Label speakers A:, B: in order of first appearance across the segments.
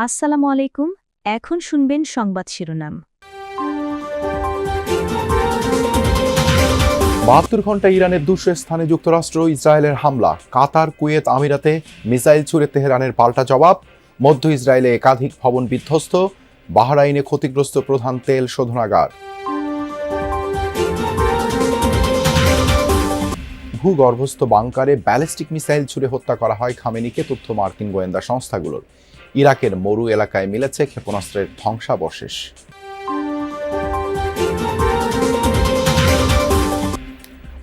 A: আসসালামু আলাইকুম। এখন শুনবেন সংবাদ শিরোনাম।
B: ৭২ ঘণ্টা ইরানের ২০০ স্থানে যুক্তরাষ্ট্র ইসরায়েলের হামলা, কাতার, কুয়েত, আমিরাতে মিসাইল ছুড়ে তেহরানের পাল্টা জবাব, মধ্য ইসরায়েলে একাধিক ভবন বিধ্বস্ত, বাহরাইনে ক্ষতিগ্রস্ত প্রধান তেল শোধনাগার। ভূগর্ভস্থ বাংকারে ব্যালিস্টিক মিসাইল ছুড়ে হত্যা করা হয় খামেনিকে, তথ্য মার্কিন গোয়েন্দা সংস্থাগুলোর। ইরাকের মরু এলাকায় মিলেছে ক্ষেপণাস্ত্রের ধ্বংসাবশেষ।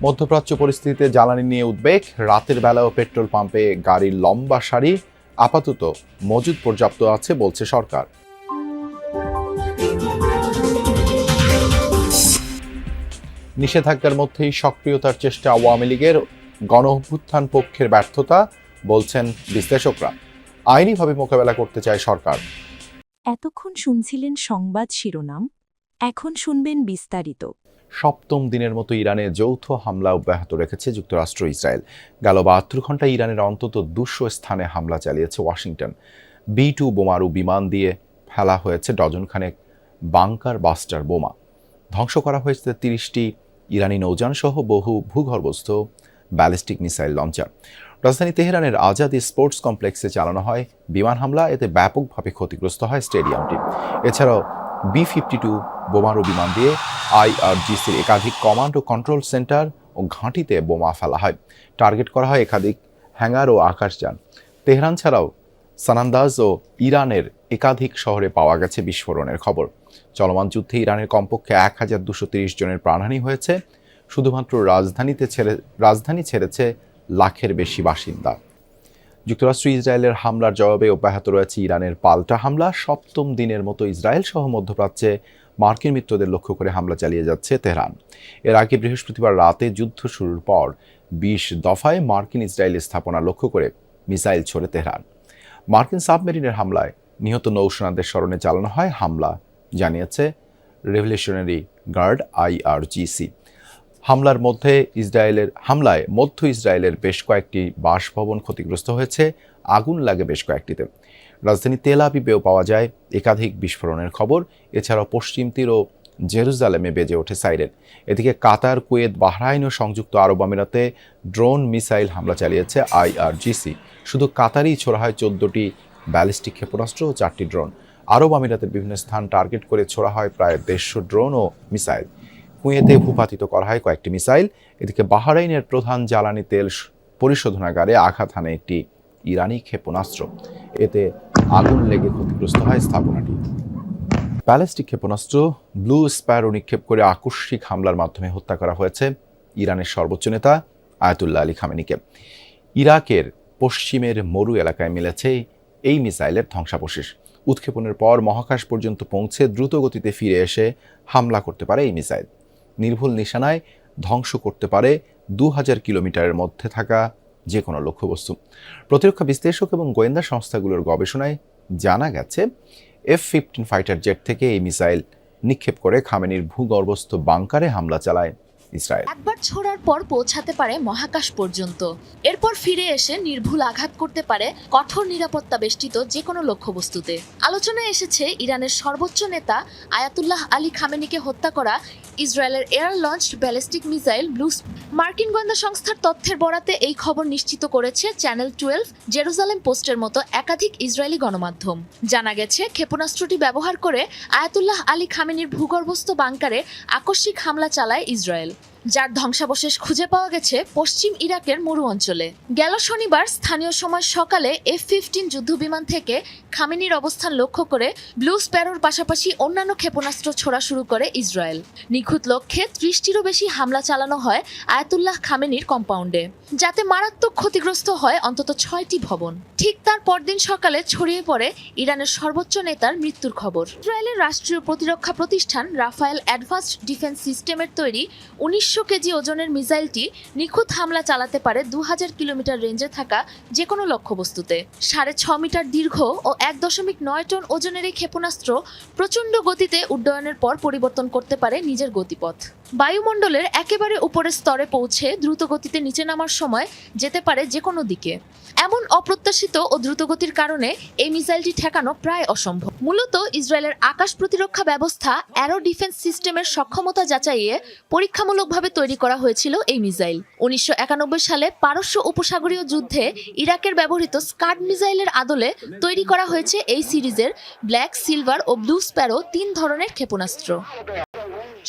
B: মধ্যপ্রাচ্য পরিস্থিতিতে জ্বালানি নিয়ে উদ্বেগ, রাতের বেলাও পেট্রোল পাম্পে গাড়ির লম্বা সারি, আপাতত মজুদ পর্যাপ্ত আছে বলছে সরকার। নিষেধাজ্ঞার মধ্যেই সক্রিয়তার চেষ্টা আওয়ামী লীগের, গণ অভ্যুত্থান পক্ষের ব্যর্থতা বলছেন বিশ্লেষকরা। আইনিভাবে মোকাবেলা করতে চায় সরকার।
A: এতক্ষণ শুনছিলেন সংবাদ শিরোনাম, এখন শুনবেন বিস্তারিত।
B: সপ্তম দিনের মতো ইরানে যৌথ হামলা অব্যাহত রেখেছে যুক্তরাষ্ট্র ইসরায়েল। গেল ৭২ ঘণ্টায় ইরানের অন্তত ২০০ স্থানে হামলা চালিয়েছে ওয়াশিংটন। B-2 বোমারু বিমান দিয়ে ফেলা হয়েছে ডজনখানেক বাংকার বাস্টার বোমা। ধ্বংস করা হয়েছে ৩০টি ইরানি নৌযান সহ বহু ভূগর্ভস্থ ব্যালিস্টিক মিসাইল লঞ্চার। রাজধানী তেহরানের আজাদি স্পোর্টস কমপ্লেক্সে চালানো হয় বিমান হামলা, এতে ব্যাপকভাবে ক্ষতিগ্রস্ত হয় স্টেডিয়ামটি। এছাড়াও B-52 বোমারু বিমান দিয়ে IRGCর একাধিক কমান্ড ও কন্ট্রোল সেন্টার ও ঘাঁটিতে বোমা ফেলা হয়। টার্গেট করা হয় একাধিক হ্যাঙ্গার ও আকাশযান। তেহরান ছাড়াও সানান্দাজ ও ইরানের একাধিক শহরে পাওয়া গেছে বিস্ফোরণের খবর। চলমান যুদ্ধে ইরানের কমপক্ষে ১,২৩০ জনের প্রাণহানি হয়েছে। শুধুমাত্র রাজধানী ছেড়েছে লাখের বেশি বাসিন্দা। যুক্তরাষ্ট্র ইসরায়েলের হামলার জবাবে অব্যাহত রয়েছে ইরানের পাল্টা হামলা। সপ্তম দিনের মতো ইসরায়েল সহ মধ্যপ্রাচ্যে মার্কিন মিত্রদের লক্ষ্য করে হামলা চালিয়ে যাচ্ছে তেহরান। এর আগে বৃহস্পতিবার রাতে যুদ্ধ শুরুর পর ২০ দফায় মার্কিন ইসরায়েলি স্থাপনা লক্ষ্য করে মিসাইল ছোড়ে তেহরান। মার্কিন সাবমেরিনের হামলায় নিহত নৌসেনাদের স্মরণে চালানো হয় হামলা, জানিয়েছে রেভলিউশনারি গার্ড IRGC। হামলায় মধ্য ইসরায়েলের বেশ কয়েকটি বাসভবন ক্ষতিগ্রস্ত হয়েছে, আগুন লাগে বেশ কয়েকটিতে। রাজধানী তেল আবিবেও পাওয়া যায় একাধিক বিস্ফোরণের খবর। এছাড়াও পশ্চিম তীর ও জেরুজালেমে বেজে ওঠে সাইরেন। এদিকে কাতার, কুয়েত, বাহরাইন ও সংযুক্ত আরব আমিরাতে ড্রোন মিসাইল হামলা চালিয়েছে IRGC। শুধু কাতারেই ছোড়া হয় 14টি ব্যালিস্টিক ক্ষেপণাস্ত্র ও 4টি ড্রোন। আরব আমিরাতের বিভিন্ন স্থান টার্গেট করে ছোড়া হয় প্রায় 150 ড্রোন ও মিসাইল। কুয়েতে ভূপাতিত করা হয় কয়েকটি মিসাইল। এদিকে বাহরাইনের প্রধান জ্বালানি তেল পরিশোধনাগারে আঘাত হানে একটি ইরানি ক্ষেপণাস্ত্র, এতে আগুন লেগে ক্ষতিগ্রস্ত হয় স্থাপনাটি। ব্যালিস্টিক ক্ষেপণাস্ত্র ব্লু স্প্যারো নিক্ষেপ করে আকস্মিক হামলার মাধ্যমে হত্যা করা হয়েছে ইরানের সর্বোচ্চ নেতা আয়াতুল্লাহ আলী খামেনিকে। ইরাকের পশ্চিমের মরু এলাকায় মিলেছে এই মিসাইলের ধ্বংসাবশেষ। উৎক্ষেপণের পর মহাকাশ পর্যন্ত পৌঁছে দ্রুত গতিতে ফিরে এসে হামলা করতে পারে এই মিসাইল। নির্ভুল নিশানায় ধ্বংস করতে পারে ২০০০ কিলোমিটারের মধ্যে থাকা যে কোনো লক্ষ্যবস্তু। প্রতিরক্ষা বিশ্লেষক এবং গোয়েন্দা সংস্থাগুলোর গবেষণায় জানা গেছে F-15 ফাইটার জেট থেকে এই মিসাইল নিক্ষেপ করে খামেনির ভূগর্ভস্থ বাংকারে হামলা চালায় ইসরায়েল।
C: একবার ছোড়ার পর পৌঁছাতে পারে মহাকাশ পর্যন্ত, এরপর ফিরে এসে নির্ভুল আঘাত করতে পারে কঠোর নিরাপত্তা বেষ্টিত যে কোনো লক্ষ্যবস্তুতে। আলোচনায় এসেছে ইরানের সর্বোচ্চ নেতা আয়াতুল্লাহ আলী খামেনিকে হত্যা করা ইসরায়েলের air launched ballistic missile blue. মার্কিন গোয়েন্দা সংস্থার তথ্যের বরাতে এই খবর নিশ্চিত করেছে চ্যানেল 12, জেরুজালেম পোস্টের মতো একাধিক ইসরায়েলি গণমাধ্যম। জানা গেছে ক্ষেপণাস্ত্রটি ব্যবহার করে আয়াতুল্লাহ আলী খামেনির ভূগর্ভস্থ বাংকারে আকস্মিক হামলা চালায় ইসরায়েল, যার ধ্বংসাবশেষ খুঁজে পাওয়া গেছে পশ্চিম ইরাকের মরু অঞ্চলে। গেল শনিবার স্থানীয় সময় সকালে F-15 যুদ্ধবিমান থেকে খামেনির অবস্থান লক্ষ্য করে ব্লু স্প্যারোর পাশাপাশি অন্যান্য ক্ষেপণাস্ত্র ছোড়া শুরু করে ইসরায়েল। নিখুঁত লক্ষ্যে 30টিরও বেশি হামলা চালানো হয় আয়াতুল্লাহ খামেনির কম্পাউন্ডে, যাতে মারাত্মক ক্ষতিগ্রস্ত হয় অন্তত 6টি ভবন। ঠিক তার পরদিন সকালে ছড়িয়ে পড়ে ইরানের সর্বোচ্চ নেতার মৃত্যুর খবর। ইসরায়েলের রাষ্ট্রীয় প্রতিরক্ষা প্রতিষ্ঠান রাফায়েল অ্যাডভান্সড ডিফেন্স সিস্টেমের তৈরি ১৯০০ কেজি ওজনের মিসাইলটি নিখুঁত হামলা চালাতে পারে ২০০০ কিলোমিটার রেঞ্জে থাকা যে কোনো লক্ষ্যবস্তুতে। ৬.৫ মিটার দীর্ঘ ও ১.৯ টন ওজনের এই ক্ষেপণাস্ত্র প্রচণ্ড গতিতে উড্ডয়নের পর পরিবর্তন করতে পারে নিজের গতিপথ। বায়ুমণ্ডলের একেবারে উপরের স্তরে পৌঁছে দ্রুতগতিতে নিচে নামার সময় যেতে পারে যে কোনো দিকে। এমন অপ্রত্যাশিত ও দ্রুতগতির কারণে এই মিসাইলটি ঠেকানো প্রায় অসম্ভব। মূলত ইসরায়েলের আকাশ প্রতিরক্ষা ব্যবস্থা অ্যারো ডিফেন্স সিস্টেমের সক্ষমতা যাচাইয়ে পরীক্ষামূলকভাবে তৈরি করা হয়েছিল এই মিসাইল। 1991 সালে পারস্য উপসাগরীয় যুদ্ধে ইরাকের ব্যবহৃত স্কাড মিসাইলের আদলে তৈরি করা হয়েছে এই সিরিজের ব্ল্যাক, সিলভার ও ব্লু স্প্যারো 3 ধরনের ক্ষেপণাস্ত্র।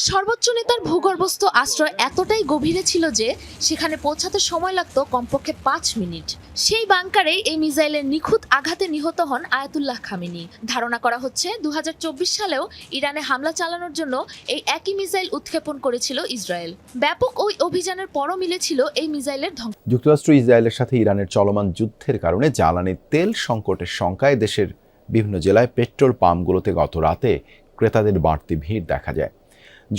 C: সর্বোচ্চ নেতার ভূগর্ভস্থ আশ্রয় এতটাই গভীরে ছিল যে সেখানে পৌঁছাতে সময় লাগতো কমপক্ষে 5 মিনিট। সেই বাংকারেই এই মিসাইলের নিখুঁত আঘাতে নিহত হন আয়াতুল্লাহ খামেনি। ধারণা করা হচ্ছে 2024 সালেও ইরানে হামলা চালানোর জন্য এই একই মিসাইল উৎক্ষেপণ করেছিল ইসরায়েল। ব্যাপক ওই অভিযানের পরও মিলেছিল এই মিসাইলের ধ্বংস।
B: যুক্তরাষ্ট্র ইসরায়েলের সাথে ইরানের চলমান যুদ্ধের কারণে জ্বালানি তেল সংকটের শঙ্কায় দেশের বিভিন্ন জেলায় পেট্রোল পাম্পগুলোতে গত রাতে ক্রেতাদের বাড়তি ভিড় দেখা যায়।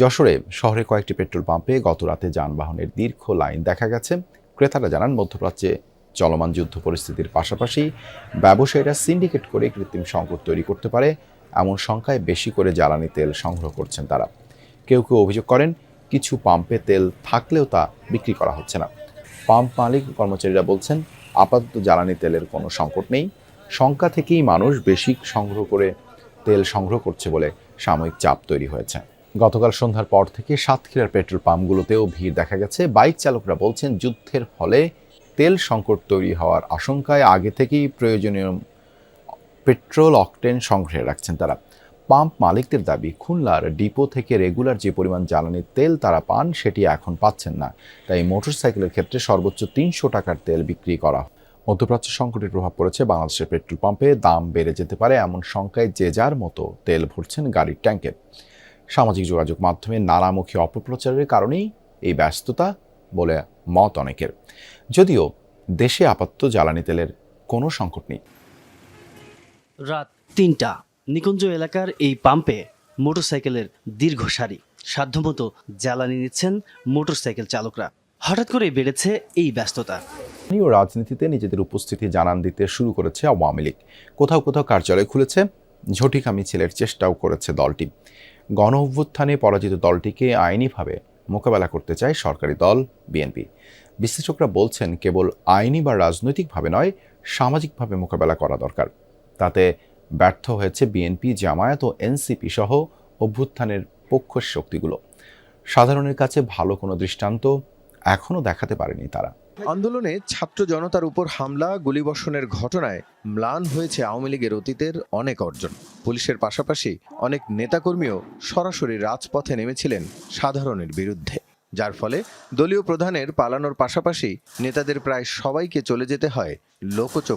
B: যশোরে শহরে কয়েকটি পেট্রোল পাম্পে গত রাতে যানবাহনের দীর্ঘ লাইন দেখা গেছে। ক্রেতারা জানান, মধ্যপ্রাচ্যে চলমান যুদ্ধ পরিস্থিতির পাশাপাশি ব্যবসায়ীরা সিন্ডিকেট করে কৃত্রিম সংকট তৈরি করতে পারে এমন শঙ্কায় বেশি করে জ্বালানি তেল সংগ্রহ করছেন তারা। কেউ কেউ অভিযোগ করেন, কিছু পাম্পে তেল থাকলেও তা বিক্রি করা হচ্ছে না। পাম্প মালিক কর্মচারীরা বলছেন, আপাতত জ্বালানি তেলের কোনো সংকট নেই, শঙ্কা থেকেই মানুষ বেশি তেল সংগ্রহ করছে বলে সাময়িক চাপ তৈরি হয়েছে। গতকাল সন্ধ্যার পর থেকে সাতক্ষীরার পেট্রোল পাম্পগুলোতেও ভিড় দেখা গেছে। বাইক চালকরা বলছেন, যুদ্ধের ফলে তেল সংকট তৈরি হওয়ার আশঙ্কায় আগে থেকেই প্রয়োজনীয় পেট্রোল অকটেন সংগ্রহে রাখছেন তারা। পাম্প মালিকদের দাবি, খুলনার ডিপো থেকে রেগুলার যে পরিমাণ জ্বালানির তেল তারা পান সেটি এখন পাচ্ছেন না, তাই মোটরসাইকেলের ক্ষেত্রে সর্বোচ্চ 300 টাকার তেল বিক্রি করা। মধ্যপ্রাচ্য সংকটের প্রভাব পড়েছে বাংলাদেশের পেট্রোল পাম্পে, দাম বেড়ে যেতে পারে এমন শঙ্কায় যে যার মতো তেল ভরছেন গাড়ির ট্যাঙ্কে। সামাজিক যোগাযোগ মাধ্যমে নানামুখী অপপ্রচারের কারণেই এই ব্যস্ততা বলে মত অনেকের। যদিও দেশে আপাতত জ্বালানি তেলের কোনো সংকট নেই।
D: রাত ৩টা, নিকুঞ্জ এলাকার এই পাম্পে মোটরসাইকেলের দীর্ঘ সারি। সাধ্যমতো জ্বালানি নিচ্ছেন মোটরসাইকেল চালকরা। হঠাৎ করে বেড়েছে এই ব্যস্ততা।
B: স্থানীয় রাজনীতিতে নিজেদের উপস্থিতি জানান দিতে শুরু করেছে আওয়ামী লীগ। কোথাও কোথাও কার্যালয় খুলেছে, ঝটিকা মিছিলের চেষ্টাও করেছে দলটি। গণ অভ্যুত্থানে পরাজিত দলটিকে আইনিভাবে মোকাবেলা করতে চায় সরকারি দল বিএনপি। বিশ্লেষকরা বলছেন, কেবল আইনি বা রাজনৈতিকভাবে নয়, সামাজিকভাবে মোকাবেলা করা দরকার। তাতে ব্যর্থ হয়েছে বিএনপি, জামায়াত ও এনসিপি সহ অভ্যুত্থানের পক্ষ শক্তিগুলো। সাধারণের কাছে ভালো কোনো দৃষ্টান্ত এখনও দেখাতে পারেনি তারা।
E: আন্দোলনে ছাত্র জনতার উপর হামলা, গুলিবর্ষণের ঘটনায় ম্লান হয়েছে আওয়ামী লীগের অতীতের অনেক অর্জন। পুলিশের পাশাপাশি অনেক নেতাকর্মীও সরাসরি রাজপথে নেমেছিলেন সাধারণের বিরুদ্ধে, যার ফলে দলীয় প্রধানের পালানোর পাশাপাশি নেতাদের প্রায় সবাইকে চলে যেতে হয় লোকচক্ষু